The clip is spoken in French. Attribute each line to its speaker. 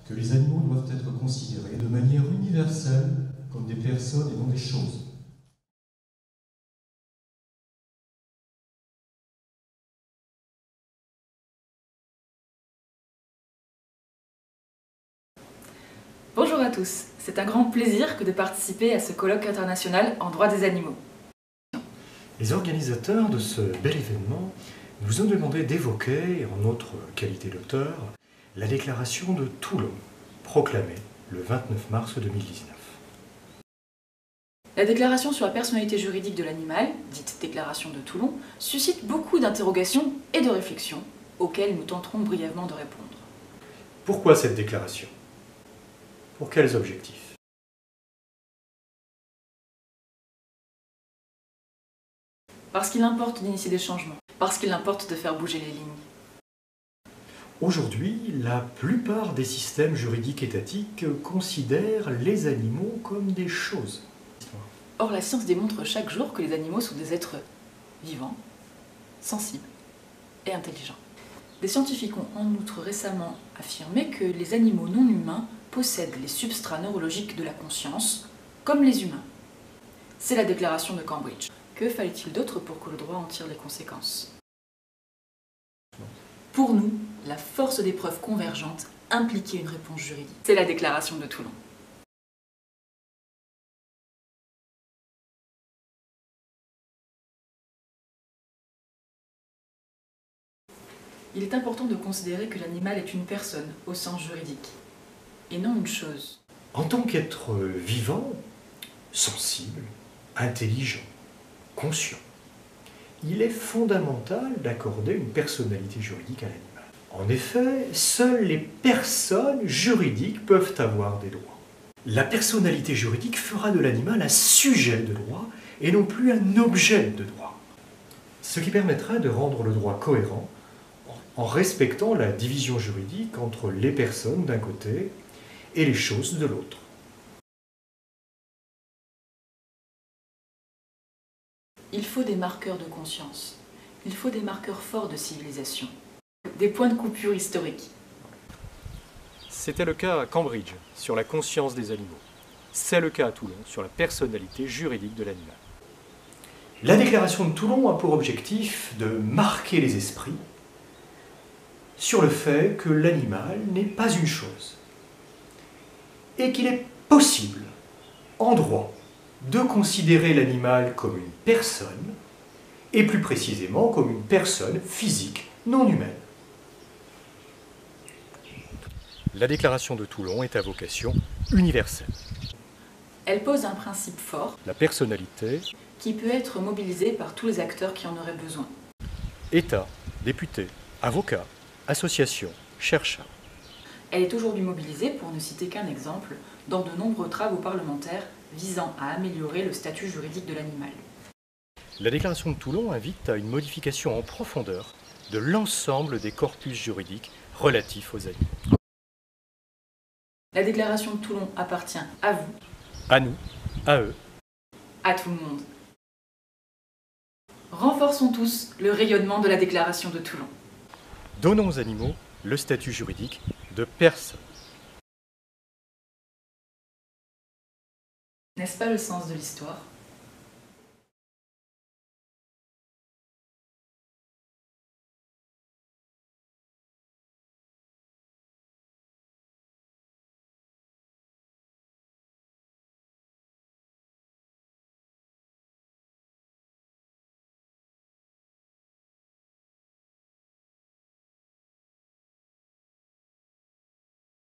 Speaker 1: que les animaux doivent être considérés de manière universelle comme des personnes et non des choses.
Speaker 2: Bonjour à tous, c'est un grand plaisir que de participer à ce colloque international en droit des animaux.
Speaker 3: Les organisateurs de ce bel événement nous ont demandé d'évoquer, en notre qualité d'auteur, la déclaration de Toulon, proclamée le 29 mars 2019.
Speaker 2: La déclaration sur la personnalité juridique de l'animal, dite déclaration de Toulon, suscite beaucoup d'interrogations et de réflexions, auxquelles nous tenterons brièvement de répondre.
Speaker 3: Pourquoi cette déclaration? Pour quels objectifs?
Speaker 2: Parce qu'il importe d'initier des changements, parce qu'il importe de faire bouger les lignes.
Speaker 3: Aujourd'hui, la plupart des systèmes juridiques étatiques considèrent les animaux comme des choses.
Speaker 2: Or, la science démontre chaque jour que les animaux sont des êtres vivants, sensibles et intelligents. Des scientifiques ont en outre récemment affirmé que les animaux non humains possèdent les substrats neurologiques de la conscience, comme les humains. C'est la déclaration de Cambridge. Que fallait-il d'autre pour que le droit en tire les conséquences? Pour nous, la force des preuves convergentes impliquait une réponse juridique. C'est la déclaration de Toulon. Il est important de considérer que l'animal est une personne au sens juridique, et non une chose.
Speaker 3: En tant qu'être vivant, sensible, intelligent, conscient, il est fondamental d'accorder une personnalité juridique à l'animal. En effet, seules les personnes juridiques peuvent avoir des droits. La personnalité juridique fera de l'animal un sujet de droit et non plus un objet de droit. Ce qui permettra de rendre le droit cohérent en respectant la division juridique entre les personnes d'un côté et les choses de l'autre.
Speaker 2: Il faut des marqueurs de conscience. Il faut des marqueurs forts de civilisation. Des points de coupure historiques.
Speaker 3: C'était le cas à Cambridge, sur la conscience des animaux. C'est le cas à Toulon, sur la personnalité juridique de l'animal. La déclaration de Toulon a pour objectif de marquer les esprits sur le fait que l'animal n'est pas une chose et qu'il est possible, en droit, de considérer l'animal comme une personne, et plus précisément comme une personne physique non humaine. La déclaration de Toulon est à vocation universelle.
Speaker 2: Elle pose un principe fort,
Speaker 3: La personnalité,
Speaker 2: qui peut être mobilisé par tous les acteurs qui en auraient besoin.
Speaker 3: État, députés, avocats, associations, chercheurs.
Speaker 2: Elle est aujourd'hui mobilisée, pour ne citer qu'un exemple, dans de nombreux travaux parlementaires visant à améliorer le statut juridique de l'animal.
Speaker 3: La déclaration de Toulon invite à une modification en profondeur de l'ensemble des corpus juridiques relatifs aux animaux.
Speaker 2: La déclaration de Toulon appartient à vous,
Speaker 3: À nous, à eux.
Speaker 2: à tout le monde. Renforçons tous le rayonnement de la déclaration de Toulon.
Speaker 3: Donnons aux animaux le statut juridique de personne.
Speaker 2: N'est-ce pas le sens de l'histoire ?